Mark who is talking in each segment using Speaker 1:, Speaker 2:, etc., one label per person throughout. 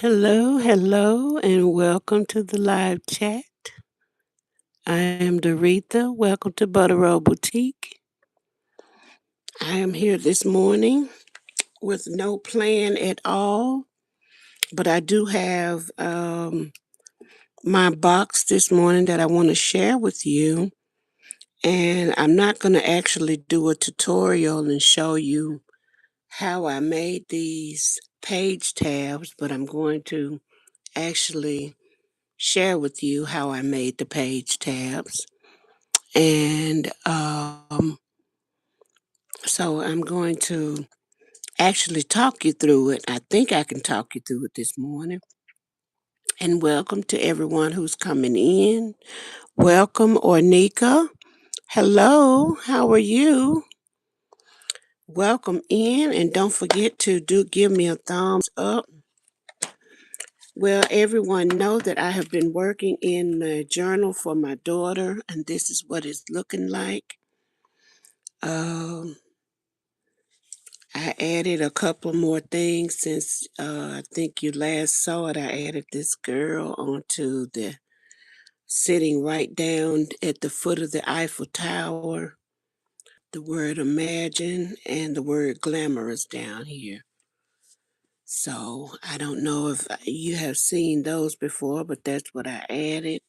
Speaker 1: Hello, hello, and welcome to the live chat. I am Doretha. Welcome to Butterrollboutique. I am here this morning with no plan at all, but I do have my box this morning that I want to share with you. And I'm not going to actually do a tutorial and show you how I made these page tabs, but I'm going to actually share with you how I made the page tabs. And so I'm going to actually talk you through it. I think I can talk you through it this morning. And welcome to everyone who's coming in. Welcome, Ornika. Hello, how are you? Welcome in, and don't forget to give me a thumbs up. Well, everyone know that I have been working in the journal for my daughter, and this is what it's looking like. Um, I added a couple more things since I think you last saw it. I added this girl onto the sitting right down at the foot of the Eiffel Tower, the word imagine, and the word glamorous down here. So I don't know if you have seen those before, but that's what I added.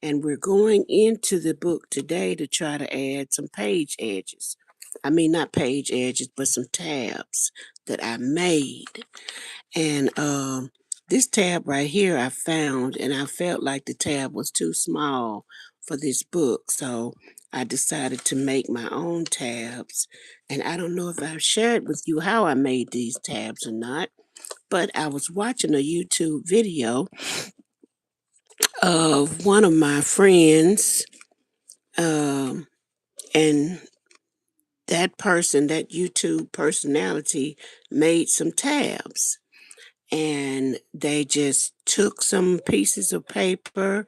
Speaker 1: And we're going into the book today to try to add some page edges. I mean, not page edges, but some tabs that I made. And this tab right here I found, and I felt like the tab was too small for this book. So I decided to make my own tabs. And I don't know if I've shared with you how I made these tabs or not, but I was watching a YouTube video of one of my friends, um, and that person, that YouTube personality, made some tabs. And they just took some pieces of paper,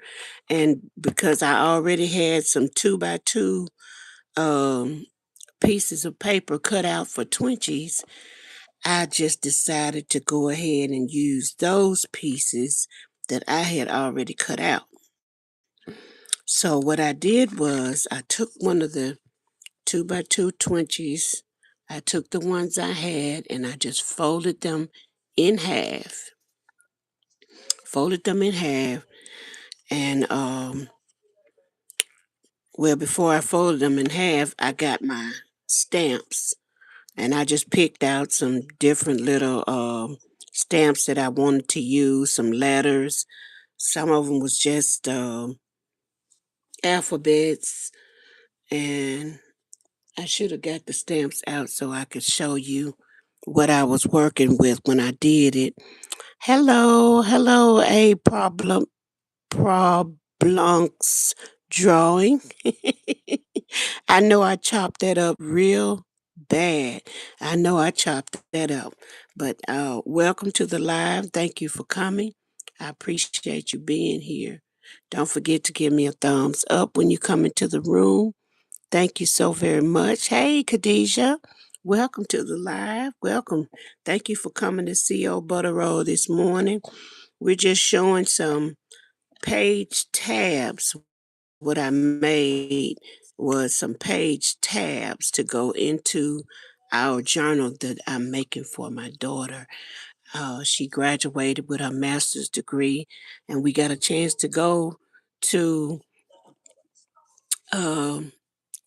Speaker 1: and because I already had some 2x2 um, pieces of paper cut out for Twinkies, I just decided to go ahead and use those pieces that I had already cut out. So what I did was I took one of the 2x2 Twinkies, I took the ones I had, and I just folded them in half. Folded them in half, and well, before I folded them in half, I got my stamps, and I just picked out some different little stamps that I wanted to use, some letters. Some of them was just alphabets, and I should have got the stamps out so I could show you what I was working with when I did it. Hello, hello, a problems drawing. I know I chopped that up real bad. I know I chopped that up. But welcome to the live. Thank you for coming. I appreciate you being here. Don't forget to give me a thumbs up when you come into the room. Thank you so very much. Hey, Khadijah. Welcome to the live. Welcome. Thank you for coming to CO Butterroll this morning. We're just showing some page tabs. What I made was some page tabs to go into our journal that I'm making for my daughter. She graduated with her master's degree, and we got a chance to go to um,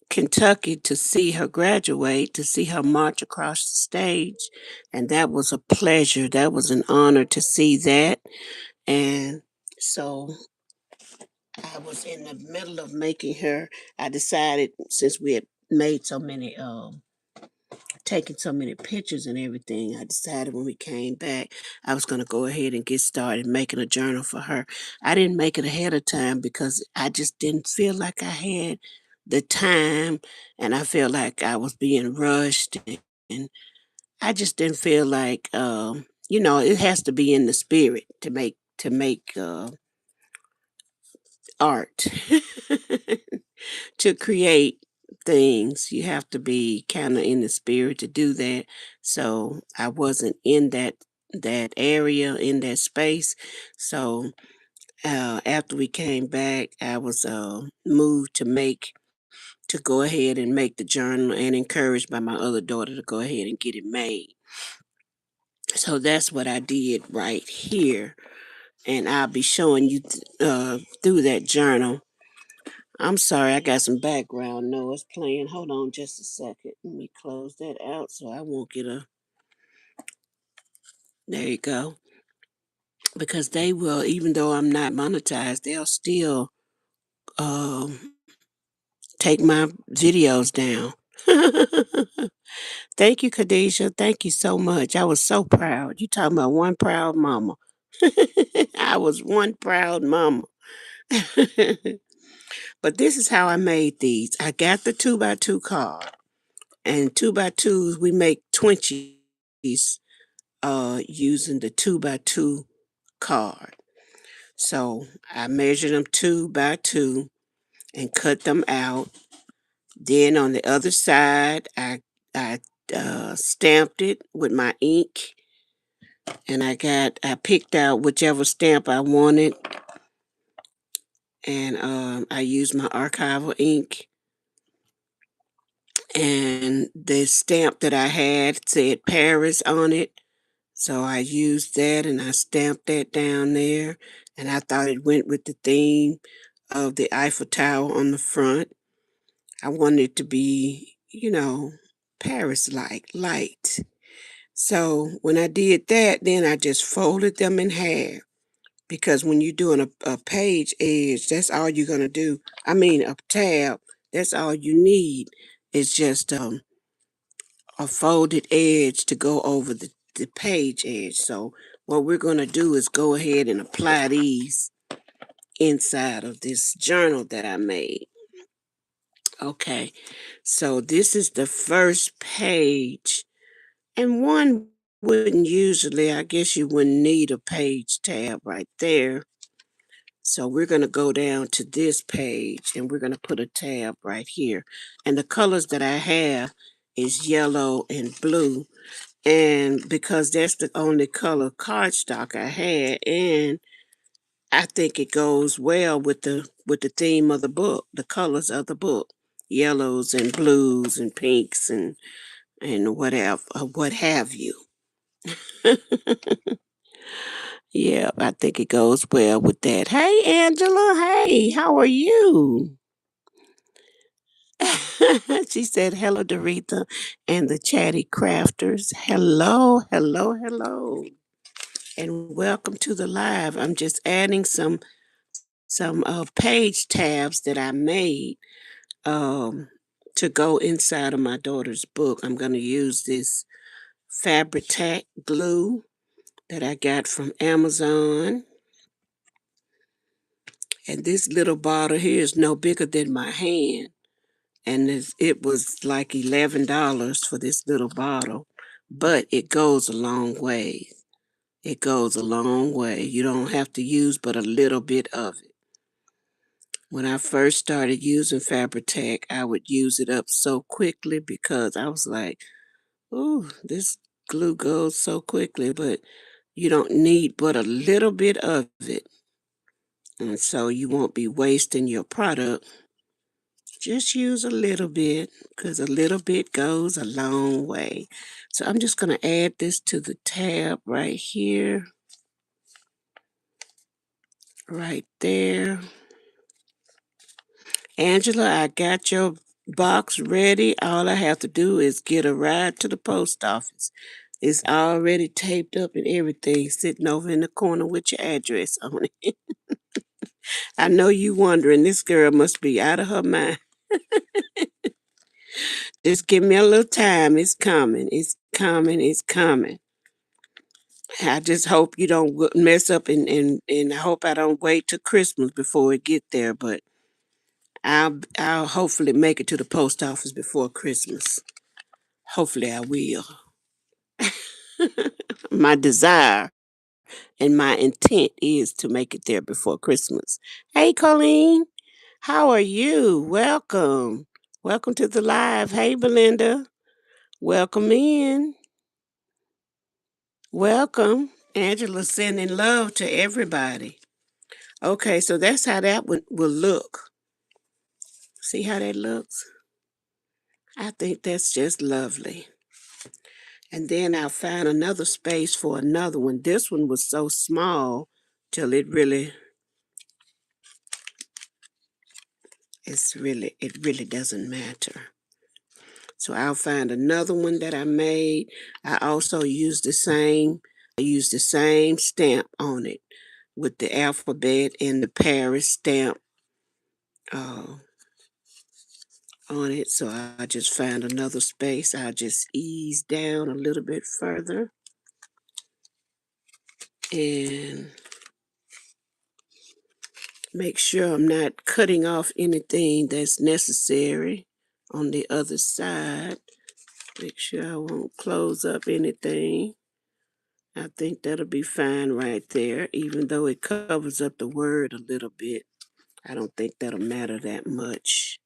Speaker 1: Kentucky to see her graduate, to see her march across the stage. And that was a pleasure. That was an honor to see that. And so I was in the middle of making her. I decided, since we had made so many, taken so many pictures and everything, I decided when we came back, I was going to go ahead and get started making a journal for her. I didn't make it ahead of time because I just didn't feel like I had the time, and I felt like I was being rushed, and I just didn't feel like, it has to be in the spirit to make art. To create things, you have to be kind of in the spirit to do that. So I wasn't in that that area in that space. So after we came back, I was moved to go ahead and make the journal, and encouraged by my other daughter to go ahead and get it made. So that's what I did right here, and I'll be showing you through that journal. I'm sorry, I got some background noise playing. Hold on just a second. Let me close that out so I won't get a. There you go. Because they will, even though I'm not monetized, they'll still um, take my videos down. Thank you, Khadijah. Thank you so much. I was so proud. You talking about one proud mama. I was one proud mama. But this is how I made these. I got the 2x2 card. And 2x2s, we make 20s using the 2x2 card. So I measured them 2x2 and cut them out. Then on the other side, I stamped it with my ink, and I picked out whichever stamp I wanted, and I used my archival ink. And the stamp that I had said Paris on it, so I used that and I stamped that down there, and I thought it went with the theme of the Eiffel Tower on the front. I wanted it to be, Paris-like, light. So when I did that, then I just folded them in half, because when you're doing a page edge, that's all you're gonna do. I mean, a tab, that's all you need is just a folded edge to go over the page edge. So what we're gonna do is go ahead and apply these inside of this journal that I made. Okay, so this is the first page. And one wouldn't usually, I guess you wouldn't need a page tab right there. So we're going to go down to this page and we're going to put a tab right here. And the colors that I have is yellow and blue. And because that's the only color cardstock I had, and I think it goes well with the theme of the book, the colors of the book, yellows and blues and pinks and whatever, what have you. Yeah, I think it goes well with that. Hey, Angela. Hey, how are you? She said, hello, Doretha and the chatty crafters. Hello, hello, hello. And welcome to the live. I'm just adding some page tabs that I made to go inside of my daughter's book. I'm going to use this Fabric glue that I got from Amazon. And this little bottle here is no bigger than my hand. And it was like $11 for this little bottle. But it goes a long way. It goes a long way. You don't have to use but a little bit of it. When I first started using Fabri-Tac, I would use it up so quickly because I was like, ooh, this glue goes so quickly, but you don't need but a little bit of it. And so you won't be wasting your product. Just use a little bit because a little bit goes a long way. So I'm just going to add this to the tab right here, right there. Angela, I got your box ready. All I have to do is get a ride to the post office. It's already taped up and everything, sitting over in the corner with your address on it. I know you wondering, this girl must be out of her mind. Just give me a little time. It's coming. It's coming. It's coming. I just hope you don't mess up, and I hope I don't wait till Christmas before it get there. But I'll hopefully make it to the post office before Christmas. Hopefully I will. My desire and my intent is to make it there before Christmas. Hey, Colleen, how are you? Welcome. Welcome to the live. Hey, Belinda. Welcome in. Welcome. Angela sending love to everybody. Okay, so that's how that will look. See how that looks? I think that's just lovely. And then I'll find another space for another one. This one was so small till it really doesn't matter. So I'll find another one that I made. I also use the same stamp on it with the alphabet and the Paris stamp uh, on it. So I just find another space. I'll just ease down a little bit further and make sure I'm not cutting off anything that's necessary on the other side. Make sure I won't close up anything. I think that'll be fine right there, even though it covers up the word a little bit. I don't think that'll matter that much.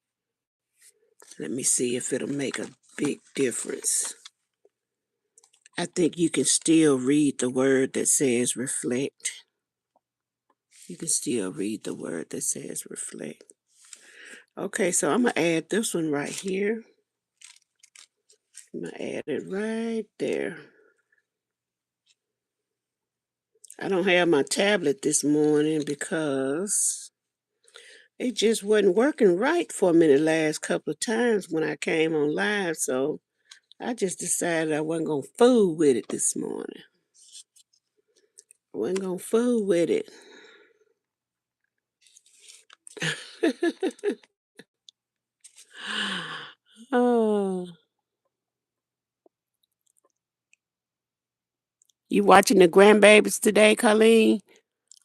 Speaker 1: Let me see if it'll make a big difference. I think you can still read the word that says reflect. You can still read the word that says reflect. Okay, so I'm going to add this one right here. I'm going to add it right there. I don't have my tablet this morning because it just wasn't working right for me the last couple of times when I came on live. So I just decided I wasn't going to fool with it this morning. I wasn't going to fool with it. Oh, you watching the grandbabies today, Colleen?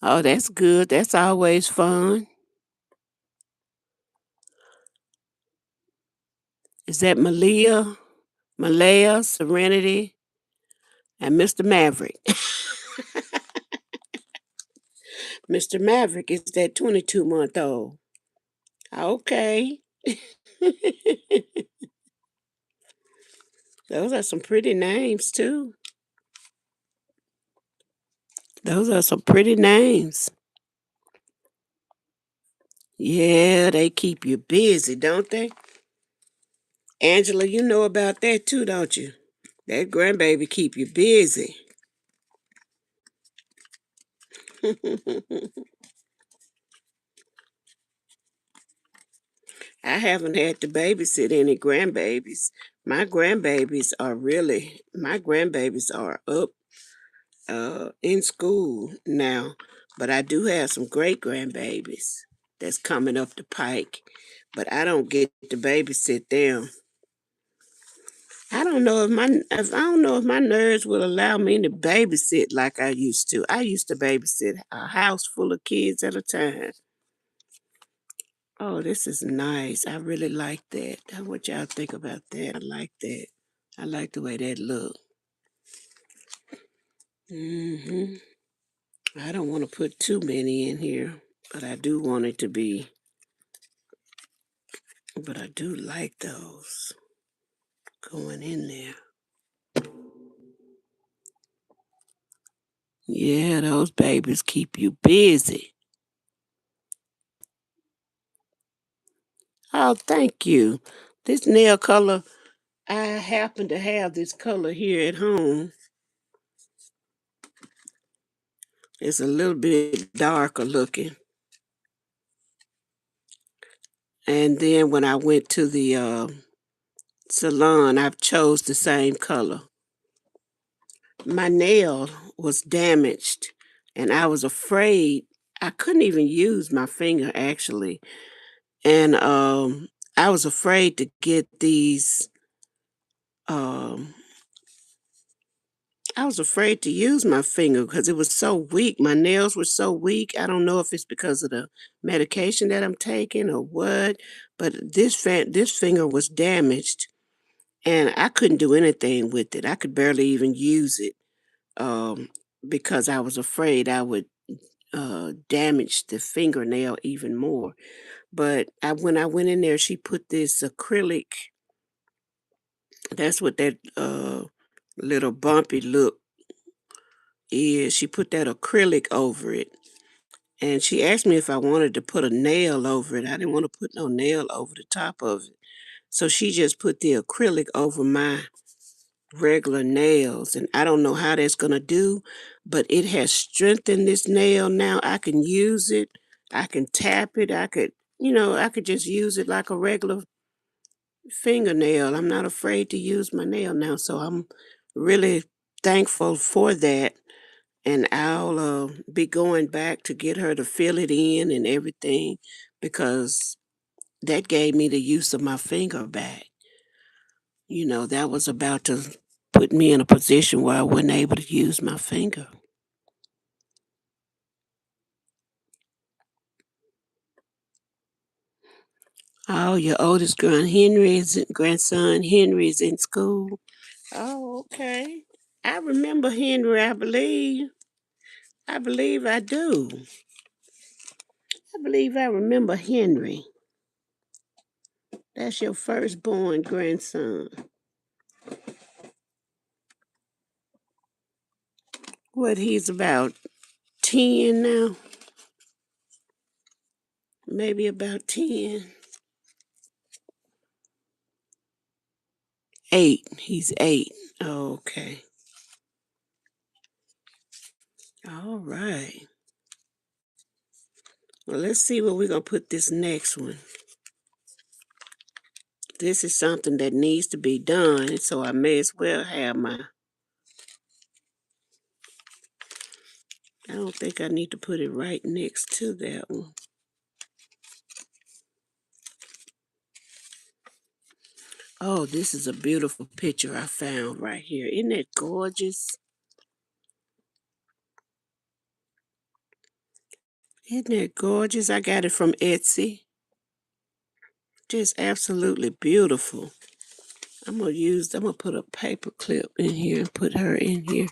Speaker 1: Oh, that's good. That's always fun. Is that Malaya, Serenity, and Mr. Maverick? Mr. Maverick is that 22-month-old. Okay. Those are some pretty names, too. Those are some pretty names. Yeah, they keep you busy, don't they? Angela, you know about that too, don't you? That grandbaby keep you busy. I haven't had to babysit any grandbabies. My grandbabies are up in school now, but I do have some great grandbabies that's coming up the pike, but I don't get to babysit them. I don't know if my nerves will allow me to babysit like I used to. I used to babysit a house full of kids at a time. Oh, this is nice. I really like that. What y'all think about that? I like that. I like the way that look. Hmm. I don't want to put too many in here, but I do want it to be. But I do like those going in there. Yeah, those babies keep you busy. Oh, thank you. This nail color, I happen to have this color here at home. It's a little bit darker looking. And then when I went to the salon, I chose the same color. My nail was damaged, and I was afraid. I couldn't even use my finger actually, and I was afraid to get these. Um, I was afraid to use my finger because it was so weak. My nails were so weak. I don't know if it's because of the medication that I'm taking or what, but this finger was damaged, and I couldn't do anything with it. I could barely even use it um, because I was afraid I would damage the fingernail even more. But when I went in there, she put this acrylic. That's what that little bumpy look is she put that acrylic over it. And she asked me if I wanted to put a nail over it. I didn't want to put no nail over the top of it. So she just put the acrylic over my regular nails. And I don't know how that's going to do, but it has strengthened this nail now. I can use it. I can tap it. I could just use it like a regular fingernail. I'm not afraid to use my nail now. So I'm really thankful for that. And I'll be going back to get her to fill it in and everything because that gave me the use of my finger back. That was about to put me in a position where I wasn't able to use my finger. Oh, your oldest grandson Henry is in school. Oh, okay. I remember Henry, I believe. I believe I do. I believe I remember Henry. That's your firstborn grandson. What, he's about 10 now? Maybe about 10. 8. He's 8. Okay. All right. Well, let's see where we're going to put this next one. This is something that needs to be done, so I may as well have my... I don't think I need to put it right next to that one. Oh, this is a beautiful picture I found right here. Isn't that gorgeous? Isn't that gorgeous? I got it from Etsy. Just absolutely beautiful. I'm gonna put a paper clip in here and put her in here.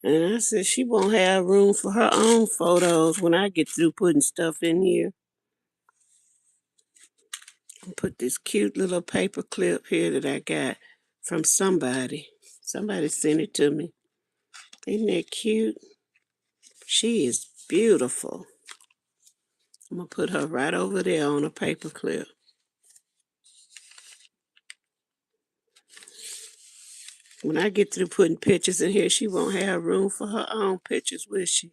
Speaker 1: And I said she won't have room for her own photos when I get through putting stuff in here. I'll put this cute little paper clip here that I got from somebody. Somebody sent it to me. Isn't that cute? She is beautiful. I'm gonna put her right over there on a paper clip. When I get through putting pictures in here, she won't have room for her own pictures, will she?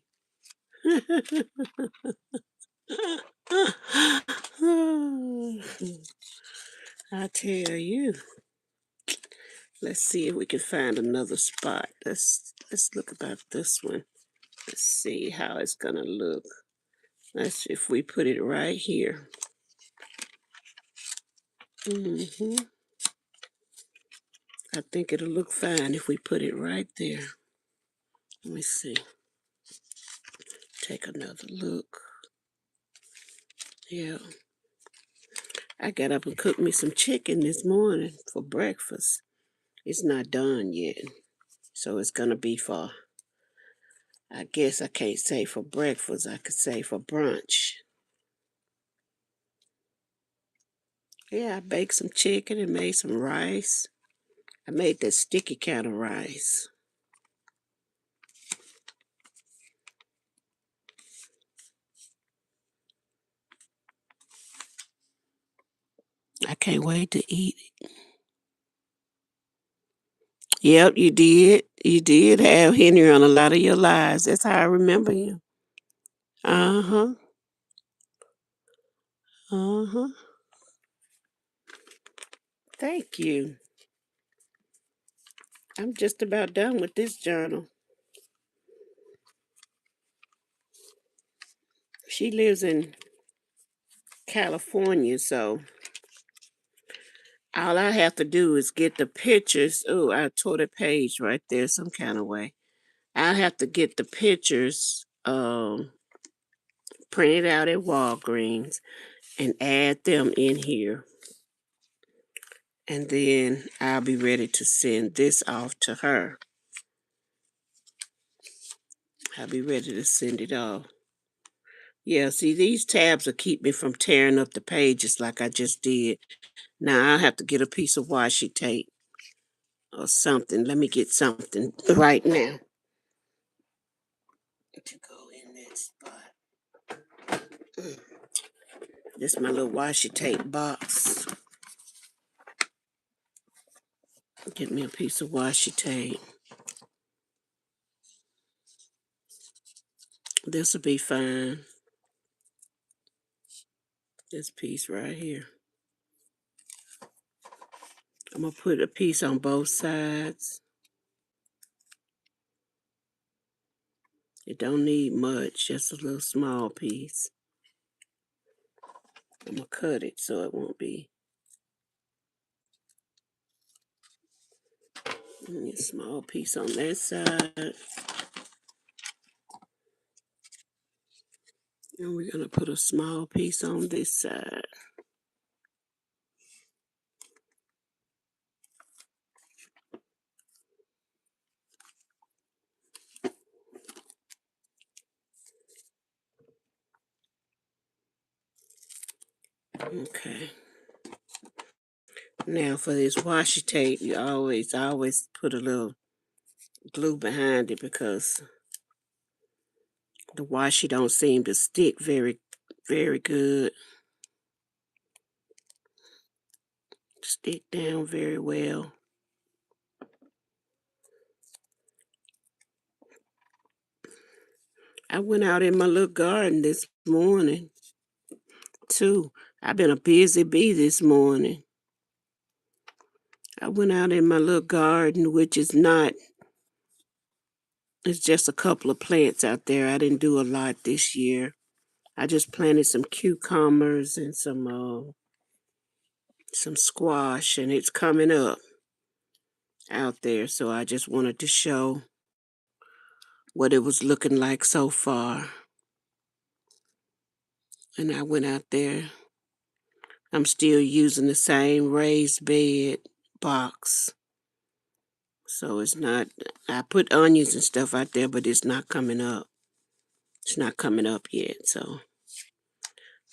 Speaker 1: I tell you. Let's see if we can find another spot. Let's look about this one. Let's see how it's gonna look. Let's see if we put it right here. I think it'll look fine if we put it right there. Let me see. Take another look. Yeah. I got up and cooked me some chicken this morning for breakfast. It's not done yet. So it's gonna be for, I guess I can't say for breakfast, I could say for brunch. Yeah, I baked some chicken and made some rice. I made that sticky kind of rice. I can't wait to eat it. Yep, you did. You did have Henry on a lot of your lives. That's how I remember you. Uh-huh. Uh-huh. Thank you. I'm just about done with this journal. She lives in California, so all I have to do is get the pictures. Oh, I tore the page right there some kind of way. I have to get the pictures printed out at Walgreens and add them in here. And then I'll be ready to send this off to her. I'll be ready to send it off. Yeah, see, these tabs will keep me from tearing up the pages like I just did. Now I'll have to get a piece of washi tape or something. Let me get something right now. This is my little washi tape box. Get me a piece of washi tape. This will be fine. This piece right here. I'm going to put a piece on both sides. It don't need much, just a little small piece. I'm going to cut it so it won't be. A small piece on that side. And we're going to put a small piece on this side. Okay. Now for this washi tape, I always put a little glue behind it because the washi don't seem to stick very good. Stick down very well. I went out in my little garden this morning too. I've been a busy bee this morning. I went out in my little garden, which is not, it's just a couple of plants out there. I didn't do a lot this year. I just planted some cucumbers and some squash, and it's coming up out there. So I just wanted to show what it was looking like so far. And I went out there. I'm still using the same raised bed box. So it's not, I put onions and stuff out there, but it's not coming up. It's not coming up yet, so.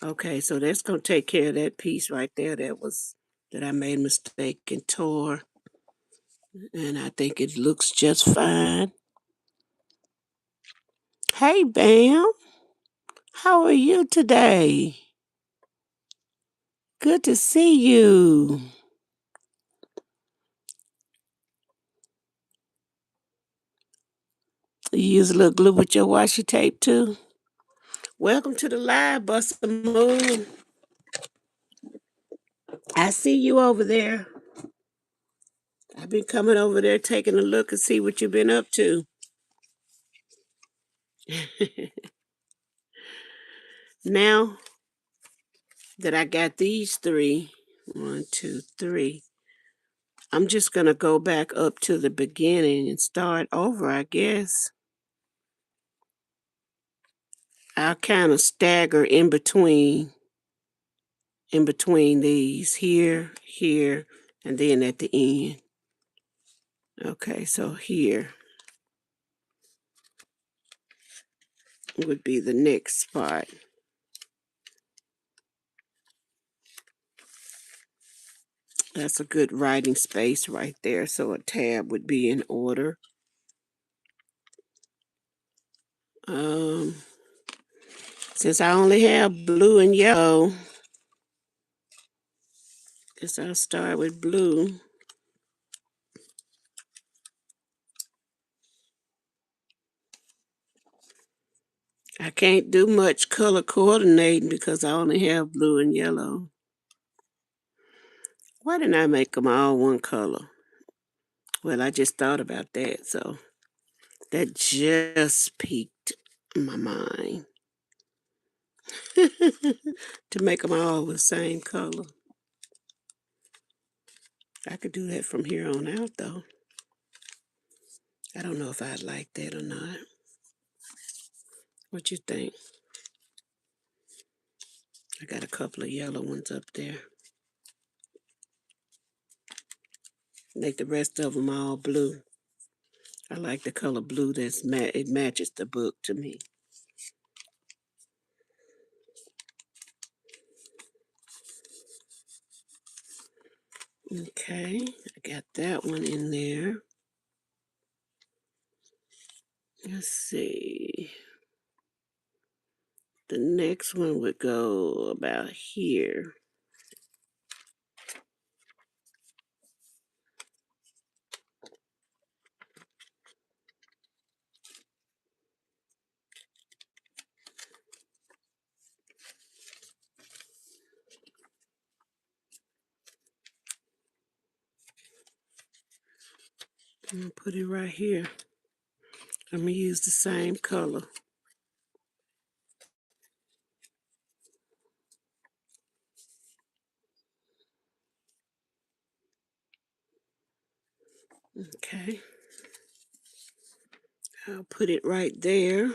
Speaker 1: Okay, so that's going to take care of that piece right there that I made a mistake and tore. And I think it looks just fine. Hey, Bam. How are you today? Good to see you. You use a little glue with your washi tape too? Welcome to the live, Buster Moon. I see you over there. I've been coming over there taking a look and see what you've been up to. Now that I got these 3, 1, 2, 3, I'm just going to go back up to the beginning and start over, I guess. I'll kind of stagger in between these, here, and then at the end. Okay, so here would be the next spot. That's a good writing space right there, so a tab would be in order. Since I only have blue and yellow, guess I'll start with blue. I can't do much color coordinating because I only have blue and yellow. Why didn't I make them all one color? Well, I just thought about that, so that just piqued my mind. To make them all the same color. I could do that from here on out, though. I don't know if I'd like that or not. What you think? I got a couple of yellow ones up there. Make the rest of them all blue. I like the color blue. It matches the book to me. Okay, I got that one in there. Let's see. The next one would go about here. I'm gonna put it right here. I'm gonna use the same color. Okay. I'll put it right there.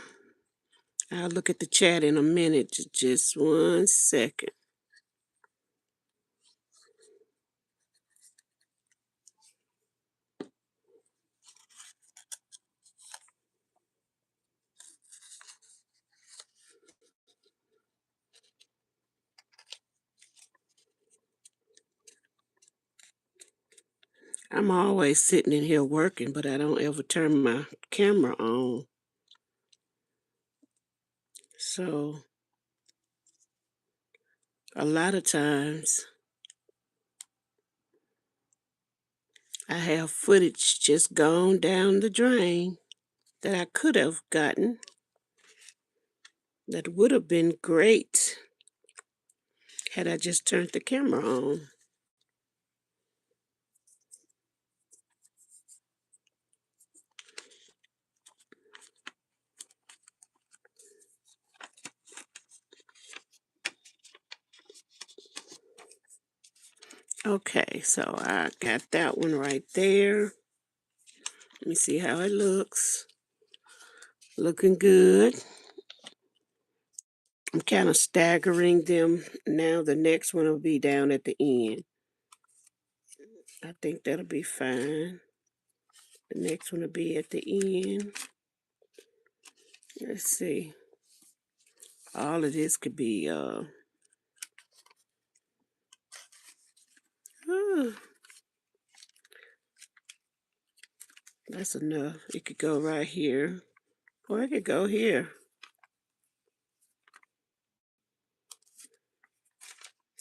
Speaker 1: I'll look at the chat in a minute. Just 1 second. I'm always sitting in here working, but I don't ever turn my camera on. So a lot of times I have footage just gone down the drain that I could have gotten that would have been great had I just turned the camera on. Okay, so I got that one right there. Let me see how it looks. Looking good. I'm kind of staggering them now. The next one will be down at the end. I think that'll be fine. The next one will be at the end. Let's see. All of this could be that's enough. It could go right here. Or it could go here.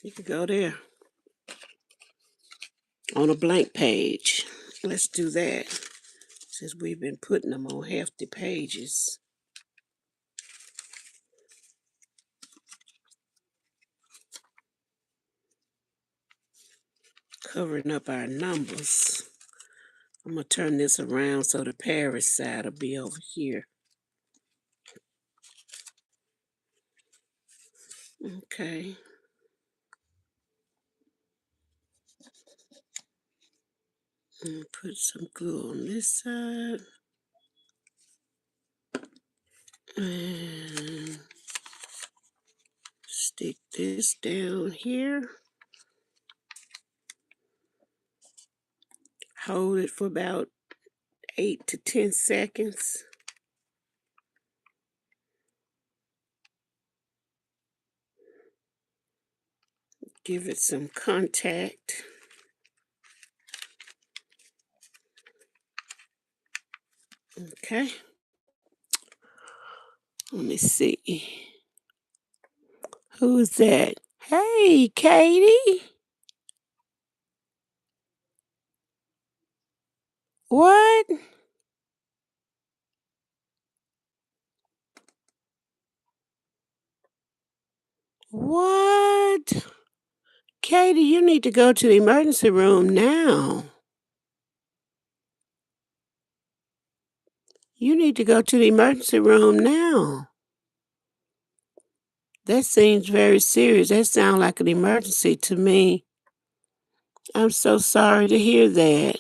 Speaker 1: You could go there. On a blank page. Let's do that. Since we've been putting them on hefty pages. Covering up our numbers. I'm going to turn this around so the Paris side will be over here. Okay. And put some glue on this side. And stick this down here. Hold it for about 8 to 10 seconds. Give it some contact. Okay. Let me see. Who's that? Hey, Katie. What? What? Katie, you need to go to the emergency room now. You need to go to the emergency room now. That seems very serious. That sounds like an emergency to me. I'm so sorry to hear that.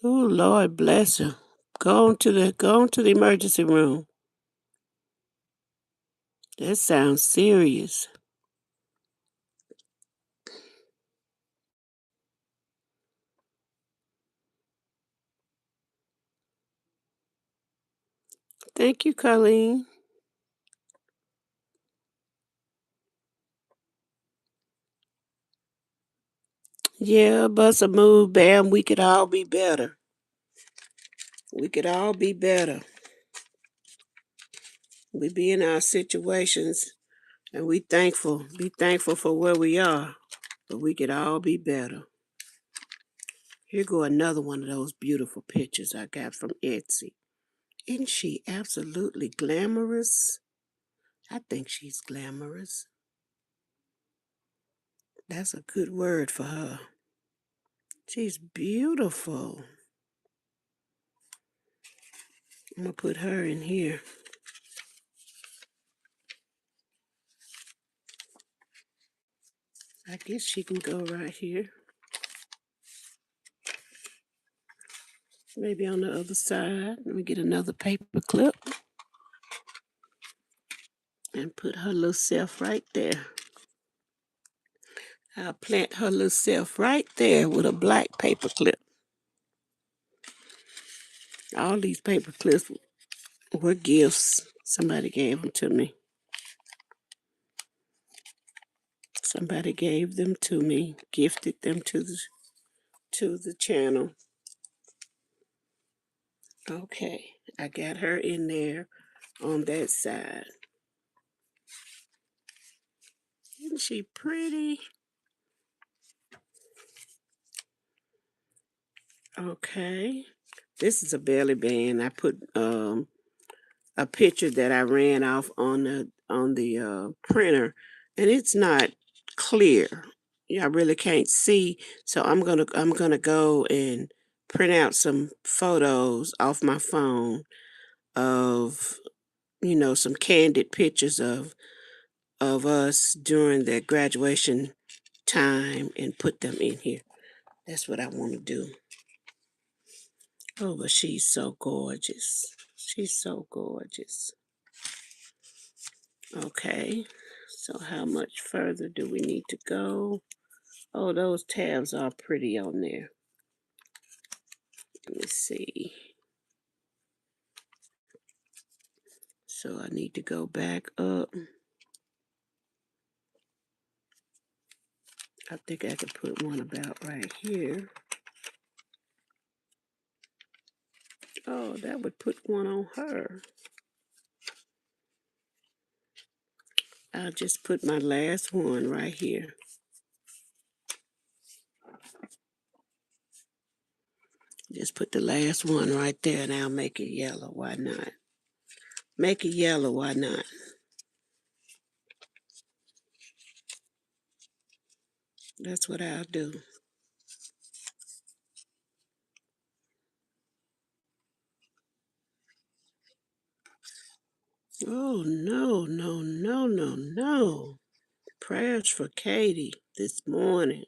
Speaker 1: Oh, Lord bless her. Go on to the emergency room. That sounds serious. Thank you, Colleen. Yeah, bust a move, Bam. We could all be better. We could all be better. We be in our situations and be thankful for where we are, but we could all be better. Here go another one of those beautiful pictures I got from Etsy. Isn't she absolutely glamorous? I think she's glamorous. That's a good word for her. She's beautiful. I'm going to put her in here. I guess she can go right here. Maybe on the other side. Let me get another paper clip and put her little self right there. I'll plant her little self right there with a black paper clip. All these paper clips were gifts. Somebody gave them to me. Somebody gave them to me, gifted them to the channel. Okay, I got her in there on that side. Isn't she pretty? Okay, this is a belly band. I put a picture that I ran off on the printer, and it's not clear. Yeah, I really can't see. So I'm gonna go and print out some photos off my phone of some candid pictures of us during the graduation time and put them in here. That's what I want to do. Oh, but she's so gorgeous. She's so gorgeous. Okay, so how much further do we need to go? Oh, those tabs are pretty on there. Let me see. So I need to go back up. I think I could put one about right here. Oh, that would put one on her. I'll just put my last one right here. Just put the last one right there and I'll make it yellow. Why not? Make it yellow. Why not? That's what I'll do. Oh, no, no, no, no, no. Prayers for Katie this morning.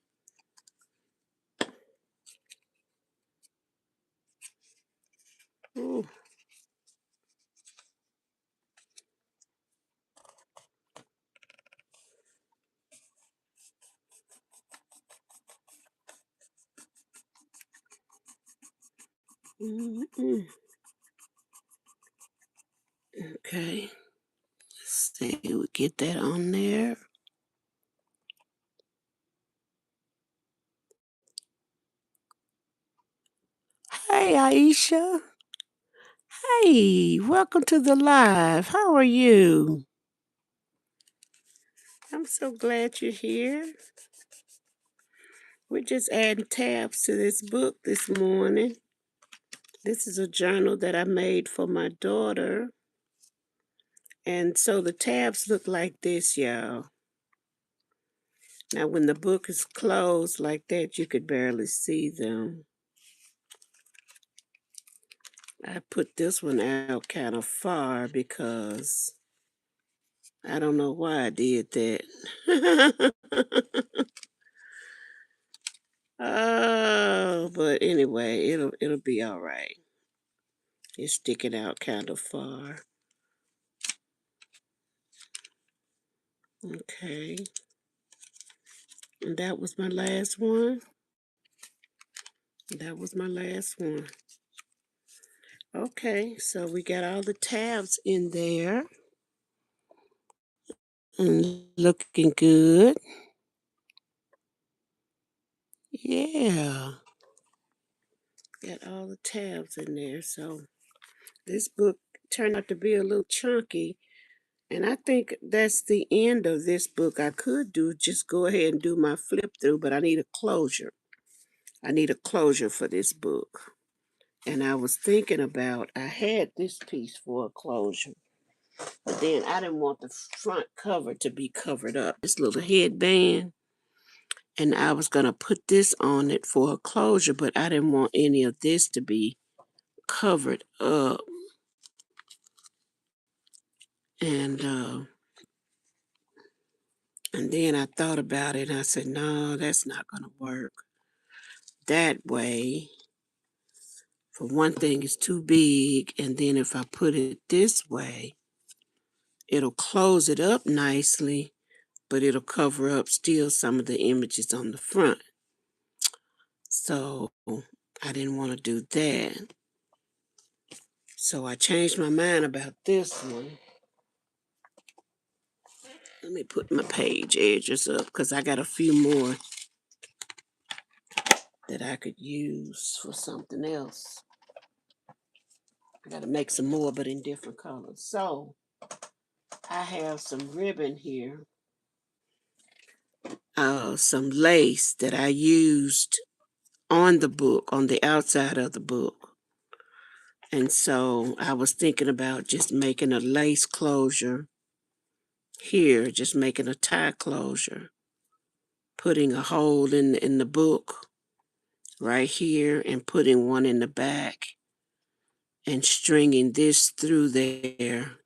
Speaker 1: Ooh. Mm-mm. Okay. Let's see, we get that on there. Hey, Aisha. Hey, welcome to the live. How are you? I'm so glad you're here. We're just adding tabs to this book this morning. This is a journal that I made for my daughter. And so the tabs look like this, y'all. Now, when the book is closed like that, you could barely see them. I put this one out kind of far because I don't know why I did that. Oh, but anyway, it'll be all right. It's sticking out kind of far. Okay. And that was my last one. That was my last one. Okay, so we got all the tabs in there. And looking good. Yeah. Got all the tabs in there. So this book turned out to be a little chunky, And I think that's the end of this book. I could just go ahead and do my flip through, but I need a closure. I need a closure for this book. And I was thinking about, I had this piece for a closure, but then I didn't want the front cover to be covered up. This little headband, and I was going to put this on it for a closure, but I didn't want any of this to be covered up. And then I thought about it and I said, no, that's not going to work that way. For one thing, it's too big. And then if I put it this way, it'll close it up nicely, but it'll cover up still some of the images on the front. So I didn't want to do that. So I changed my mind about this one. Let me put my page edges up because I got a few more that I could use for something else. I got to make some more, but in different colors. So I have some ribbon here, some lace that I used on the book, on the outside of the book. And so I was thinking about just making a lace closure here, just making a tie closure, putting a hole in the book right here and putting one in the back and stringing this through there.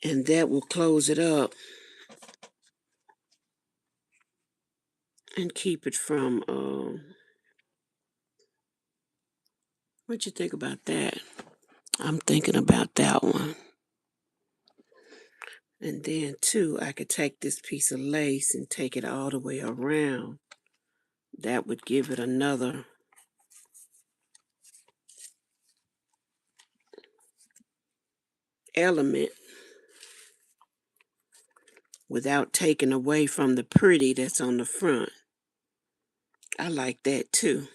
Speaker 1: And that will close it up and keep it from, what you think about that? I'm thinking about that one. And then too, I could take this piece of lace and take it all the way around. That would give it another element without taking away from the pretty that's on the front. I like that too.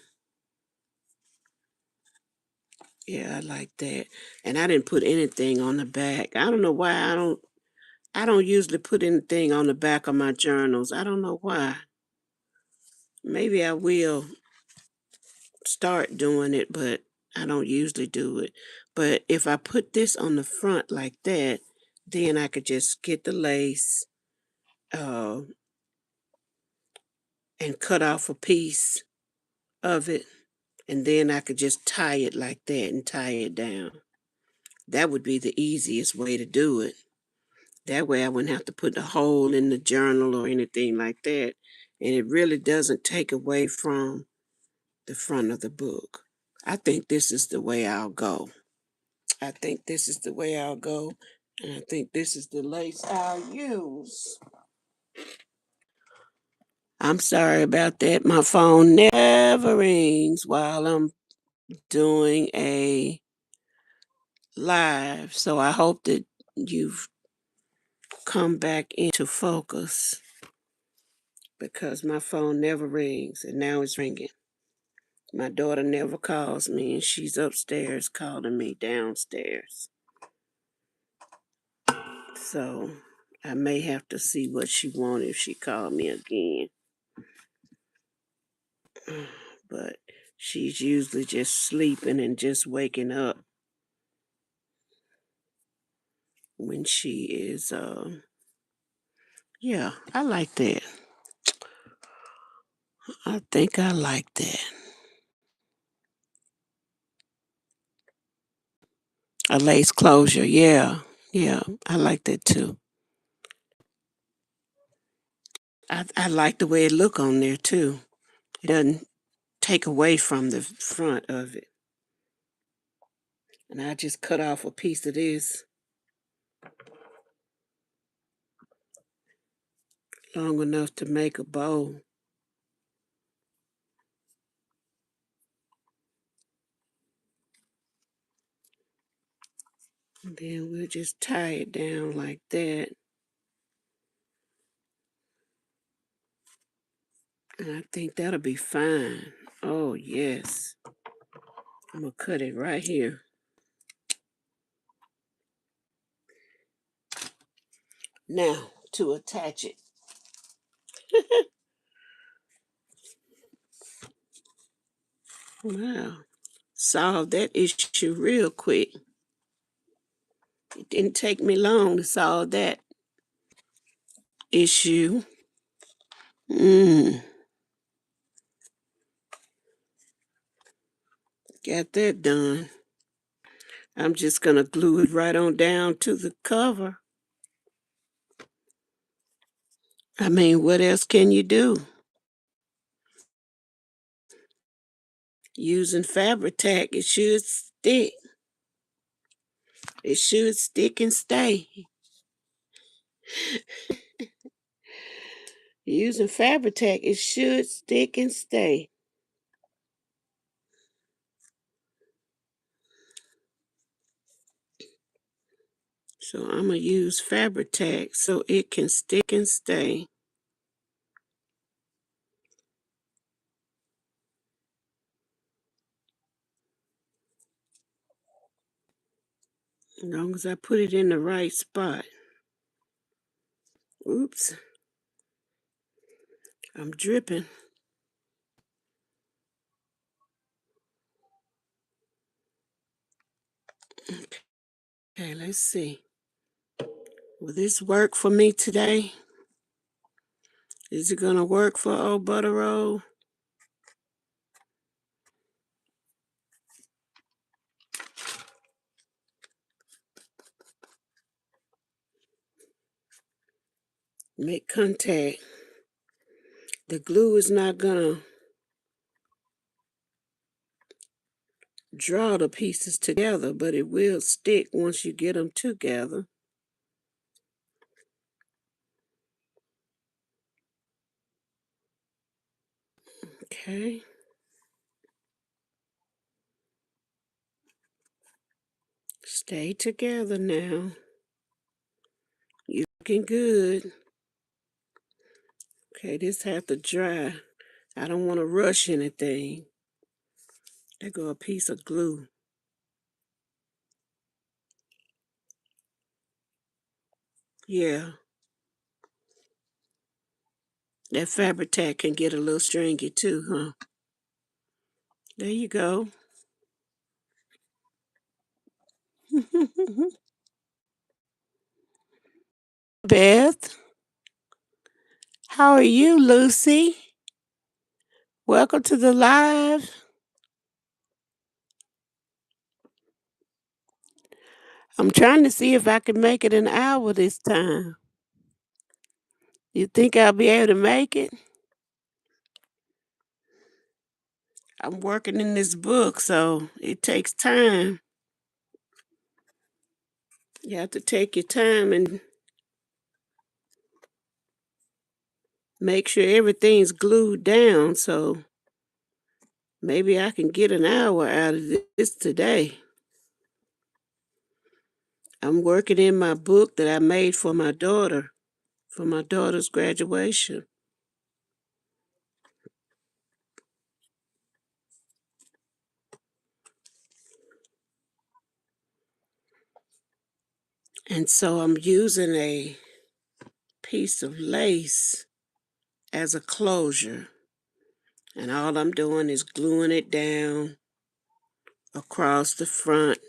Speaker 1: Yeah, I like that. And I didn't put anything on the back. I don't know why I don't usually put anything on the back of my journals. I don't know why. Maybe I will start doing it, but I don't usually do it. But if I put this on the front like that, then I could just get the lace uh, and cut off a piece of it, and then I could just tie it like that and tie it down. That would be the easiest way to do it. That way I wouldn't have to put a hole in the journal or anything like that. And it really doesn't take away from the front of the book. I think this is the way I'll go. I think this is the way I'll go. And I think this is the lace I'll use. I'm sorry about that. My phone never rings while I'm doing a live. So I hope that you've come back into focus because my phone never rings and now it's ringing. My daughter never calls me and she's upstairs calling me downstairs. So I may have to see what she wants if she called me again. But she's usually just sleeping and just waking up when she is, yeah, I like that. I think I like that. A lace closure, yeah, yeah, I like that too. I like the way it look on there too. It doesn't take away from the front of it. And I just cut off a piece of this long enough to make a bow. And then we'll just tie it down like that. And I think that'll be fine. Oh, yes. I'm going to cut it right here. Now, to attach it. Wow. Solved that issue real quick. It didn't take me long to solve that issue. Got that done. I'm just going to glue it right on down to the cover. I mean, what else can you do? Using fabric tack, it should stick. It should stick and stay. Using fabric tack, it should stick and stay. So I'm going to use fabric tack so it can stick and stay. As long as I put it in the right spot. Oops. I'm dripping. Okay, let's see. Will this work for me today? Is it going to work for old Butterroll? Make contact. The glue is not going to draw the pieces together, but it will stick once you get them together. Okay. Stay together now. You're looking good. Okay, this has to dry. I don't want to rush anything. There go a piece of glue. Yeah. That fabric tack can get a little stringy too, huh? There you go. Beth, how are you, Lucy? Welcome to the live. I'm trying to see if I can make it an hour this time. You think I'll be able to make it? I'm working in this book, so it takes time. You have to take your time and make sure everything's glued down, so maybe I can get an hour out of this today. I'm working in my book that I made for my daughter's graduation. And so I'm using a piece of lace as a closure. And all I'm doing is gluing it down across the front,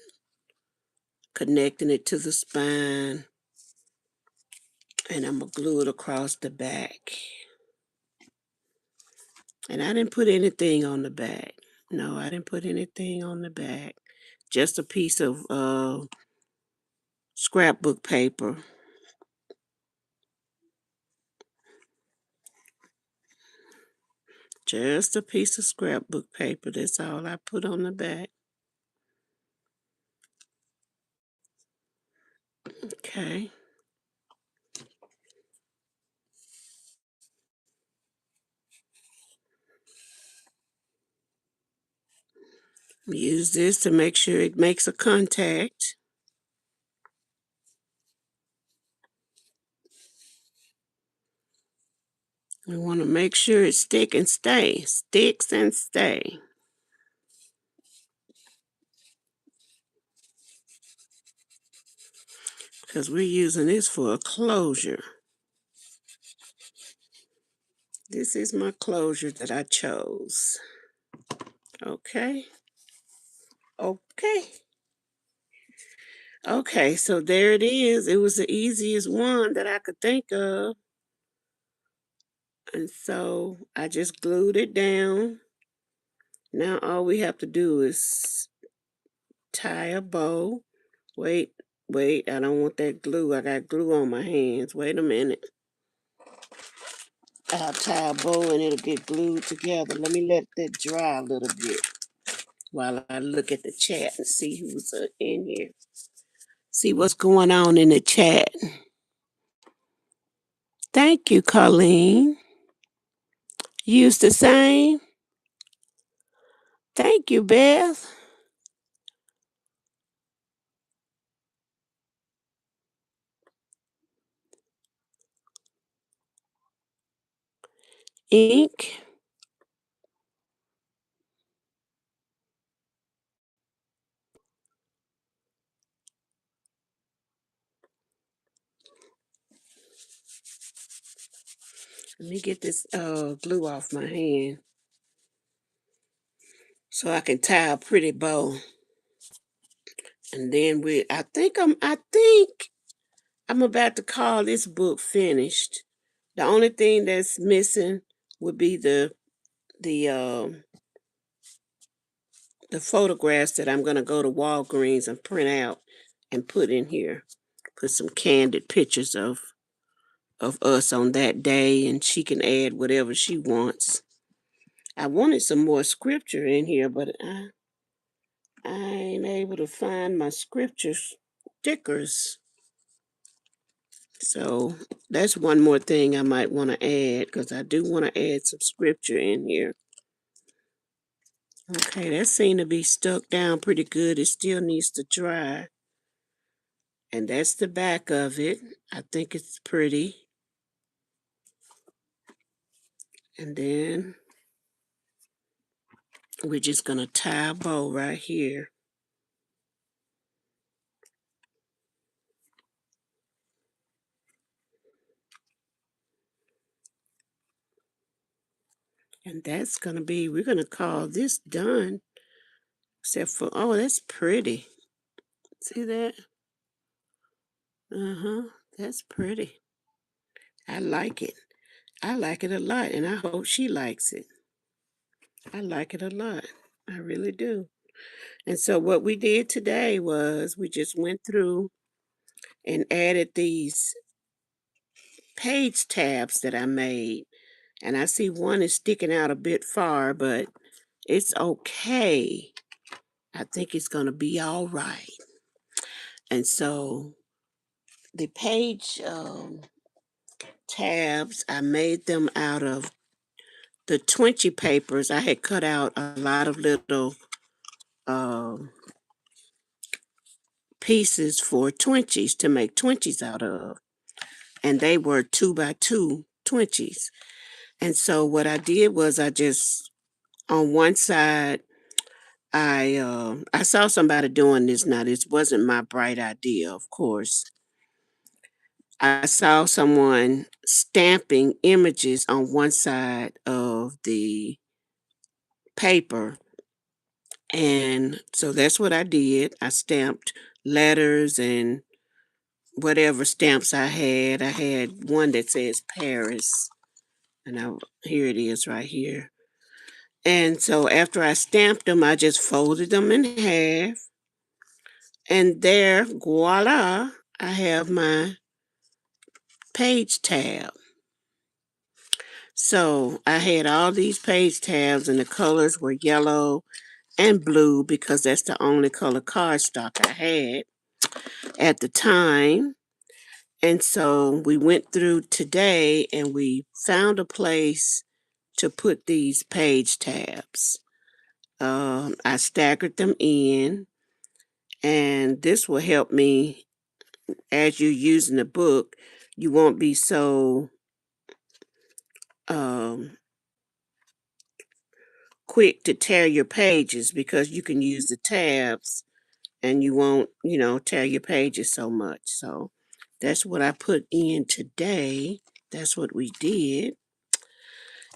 Speaker 1: connecting it to the spine, and I'm going to glue it across the back. And I didn't put anything on the back. No, I didn't put anything on the back. Just a piece of scrapbook paper. Just a piece of scrapbook paper. That's all I put on the back. Okay. Use this to make sure it makes a contact. We want to make sure it sticks and stay. because we're using this for a closure. This is my closure that I chose. Okay. Okay. Okay, so there it is. It was the easiest one that I could think of. And so I just glued it down. Now all we have to do is tie a bow. Wait, wait, I don't want that glue. I got glue on my hands. Wait a minute. I'll tie a bow and it'll get glued together. Let me let that dry a little bit while I look at the chat and see who's in here. See what's going on in the chat. Thank you, Colleen. Use the same. Thank you, Beth. Ink. Let me get this glue off my hand so I can tie a pretty bow. And then I think I'm about to call this book finished. The only thing that's missing would be the photographs that I'm gonna go to Walgreens and print out and put in here. Put some candid pictures of us on that day, and she can add whatever she wants. I wanted some more scripture in here, but I ain't able to find my scripture stickers. So that's one more thing I might want to add, because I do want to add some scripture in here. Okay, that seemed to be stuck down pretty good. It still needs to dry. And that's the back of it. I think it's pretty. And then we're just going to tie a bow right here. And that's going to be, we're going to call this done. Except for, oh, that's pretty. See that? Uh-huh. That's pretty. I like it. I like it a lot, and I hope she likes it. I like it a lot. I really do. And so what we did today was we just went through and added these page tabs that I made. And I see one is sticking out a bit far, but it's okay. I think it's going to be all right. And so the page tabs, I made them out of the 20 papers. I had cut out a lot of little um, pieces for 20s to make 20s out of. And they were 2x2 20s. And so what I did was I just, on one side, I saw somebody doing this. Now, this wasn't my bright idea, of course. I saw someone stamping images on one side of the paper. And so that's what I did. I stamped letters and whatever stamps I had. I had one that says Paris. And here it is right here. And so after I stamped them, I just folded them in half. And there, voila, I have my page tab. So I had all these page tabs, and the colors were yellow and blue because that's the only color cardstock I had at the time. And so we went through today and we found a place to put these page tabs. I staggered them in, and this will help me as you're using the book. You won't be so um, quick to tear your pages because you can use the tabs and you won't, tear your pages so much. So That's what I put in today. That's what we did.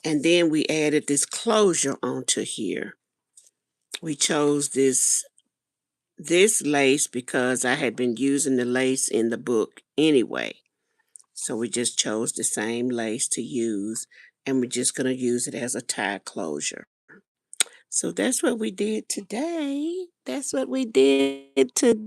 Speaker 1: And then we added this closure onto here. We chose this lace because I had been using the lace in the book anyway. So we just chose the same lace to use, and we're just going to use it as a tie closure. So that's what we did today. That's what we did today.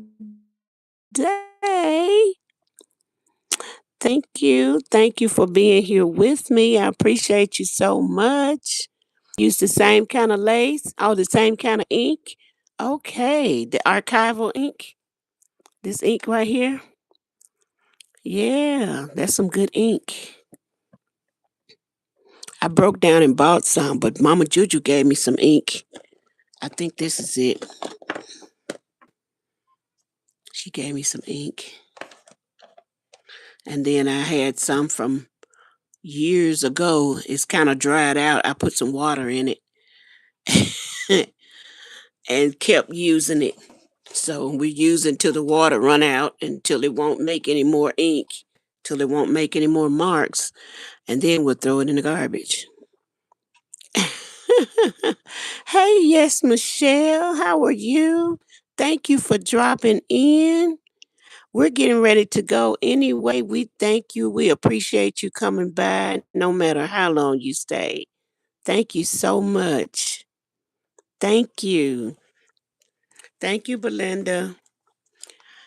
Speaker 1: Thank you. Thank you for being here with me. I appreciate you so much. Use the same kind of lace, oh, the same kind of ink. Okay, the archival ink. This ink right here. Yeah, that's some good ink. I broke down and bought some, but Mama Juju gave me some ink. I think this is it. She gave me some ink. And then I had some from years ago. It's kind of dried out. I put some water in it and kept using it. So we use until the water run out, until it won't make any more ink, till it won't make any more marks, and then we'll throw it in the garbage. Hey, yes, Michelle, how are you? Thank you for dropping in. We're getting ready to go anyway. We thank you. We appreciate you coming by no matter how long you stay. Thank you so much. Thank you. Thank you, Belinda.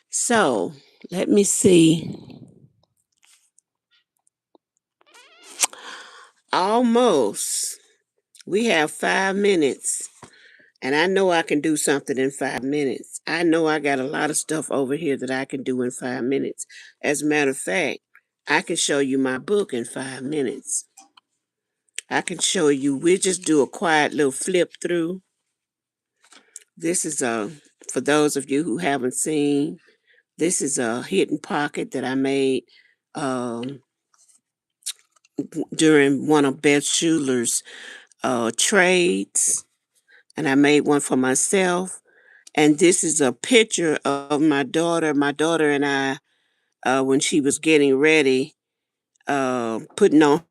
Speaker 1: So let me see. Almost. We have 5 minutes. And I know I can do something in 5 minutes. I know I got a lot of stuff over here that I can do in 5 minutes. As a matter of fact, I can show you my book in 5 minutes. I can show you, we'll just do a quiet little flip through. This is for those of you who haven't seen, this is a hidden pocket that I made during one of Beth Schuler's trades. And I made one for myself. And this is a picture of my daughter. My daughter and I, when she was getting ready, putting on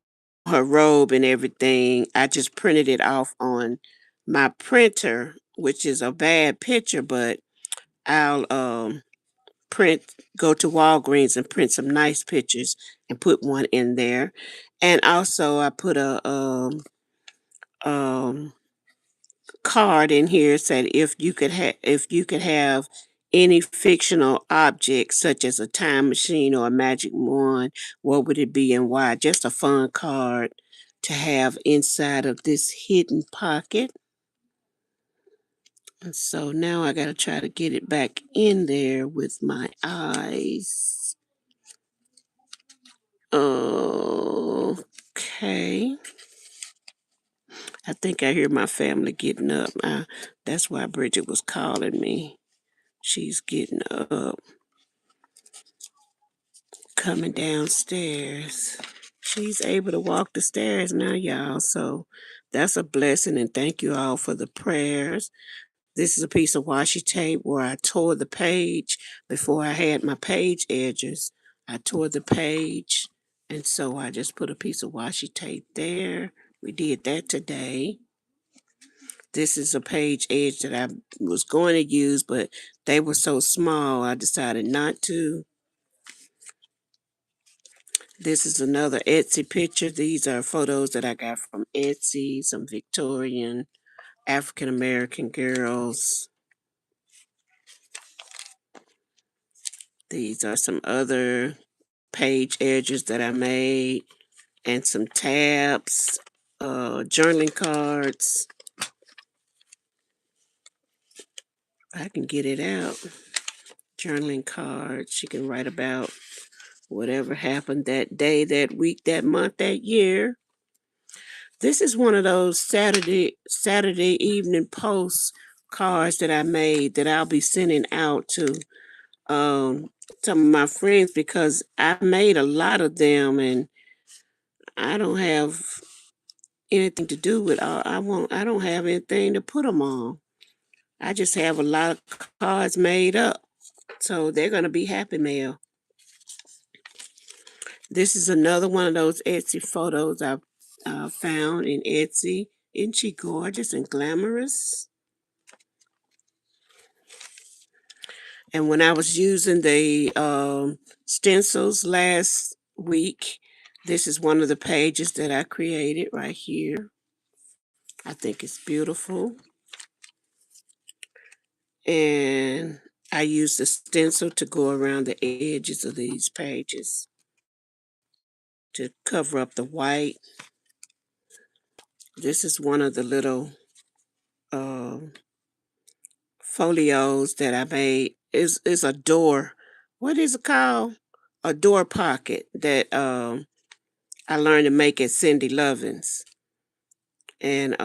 Speaker 1: her robe and everything, I just printed it off on my printer, which is a bad picture, but I'll go to Walgreens and print some nice pictures and put one in there. And also I put a um, card in here said if you could have any fictional object such as a time machine or a magic wand, what would it be and why? Just a fun card to have inside of this hidden pocket. And so now I got to try to get it back in there with my eyes. Okay. I think I hear my family getting up. That's why Bridget was calling me. She's getting up, coming downstairs. She's able to walk the stairs now, y'all. So that's a blessing. And thank you all for the prayers. This is a piece of washi tape where I tore the page before I had my page edges. I tore the page. And so I just put a piece of washi tape there. We did that today. This is a page edge that I was going to use, but they were so small, I decided not to. This is another Etsy picture. These are photos that I got from Etsy, some Victorian African American girls. These are some other page edges that I made, and some tabs, journaling cards. I can get it out. Journaling cards. You can write about whatever happened that day, that week, that month, that year. This is one of those Saturday evening post cards that I made that I'll be sending out to some of my friends because I made a lot of them and I don't have anything to do with I don't have anything to put them on. I just have a lot of cards made up. So they're going to be happy mail. This is another one of those Etsy photos I found in Etsy. Isn't she gorgeous and glamorous? And when I was using the stencils last week, this is one of the pages that I created right here. I think it's beautiful. And I used the stencil to go around the edges of these pages to cover up the white. This is one of the little folios that I made. Is a door. What is it called? A door pocket that I learned to make at Cindy Lovin's. And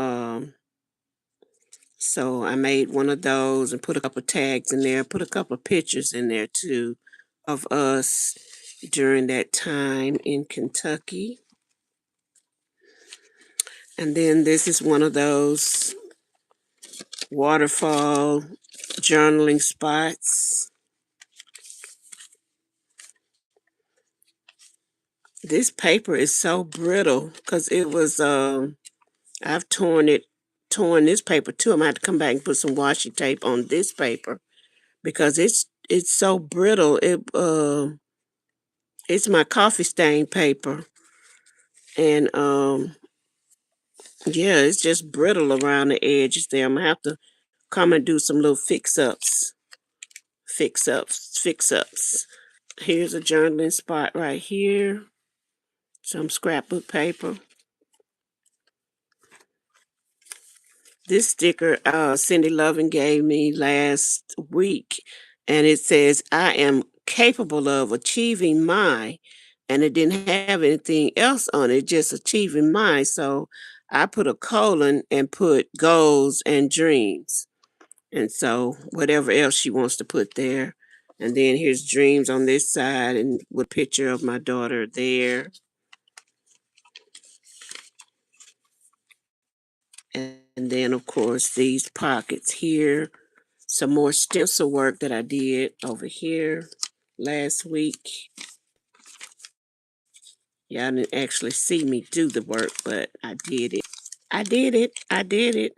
Speaker 1: so I made one of those and put a couple tags in there, put a couple pictures in there too of us during that time in Kentucky. And then this is one of those waterfall journaling spots. This paper is so brittle because it was I've torn this paper too. I'm gonna have to come back and put some washi tape on this paper because it's so brittle. It's my coffee stain paper, and yeah, it's just brittle around the edges there. I'm gonna have to come and do some little fix ups. Here's a journaling spot right here. Some scrapbook paper. This sticker Cindy Lovin gave me last week, and it says, I am capable of achieving my, and it didn't have anything else on it, just achieving my. So I put a colon and put goals and dreams. And so whatever else she wants to put there. And then here's dreams on this side and with a picture of my daughter there. And then, of course, these pockets here. Some more stencil work that I did over here last week. Y'all didn't actually see me do the work, but I did it. I did it.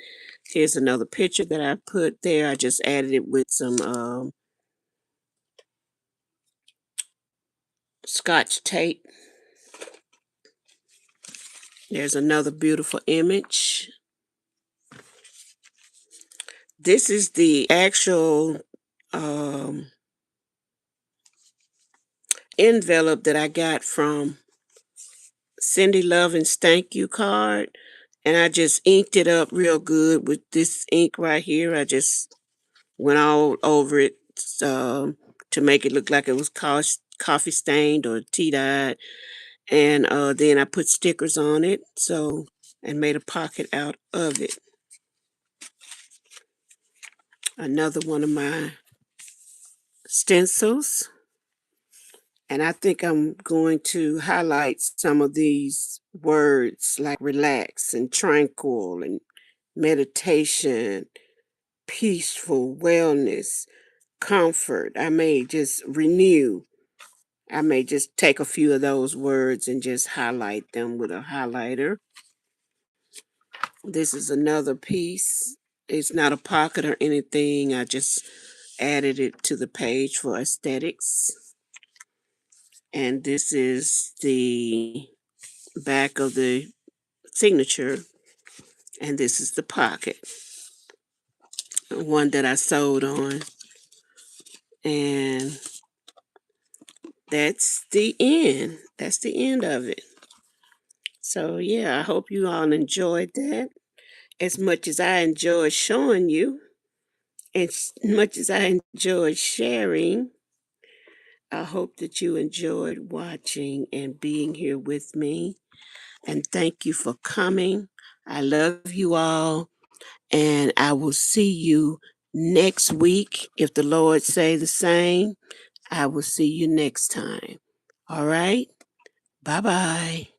Speaker 1: Here's another picture that I put there. I just added it with some Scotch tape. There's another beautiful image. This is the actual envelope that I got from Cindy Lovin's thank you card. And I just inked it up real good with this ink right here. I just went all over it to make it look like it was coffee stained or tea dyed. And then I put stickers on it and made a pocket out of it. Another one of my stencils. And I think I'm going to highlight some of these words like relax and tranquil and meditation, peaceful, wellness, comfort. I may just renew. I may just take a few of those words and just highlight them with a highlighter. This is another piece. It's not a pocket or anything. I just added it to the page for aesthetics. And this is the back of the signature. And this is the pocket. One that I sewed on. And that's the end. That's the end of it. So, yeah, I hope you all enjoyed that as much as I enjoyed showing you, as much as I enjoyed sharing. I hope that you enjoyed watching and being here with me. And thank you for coming. I love you all. And I will see you next week. If the Lord say the same, I will see you next time. All right? Bye-bye.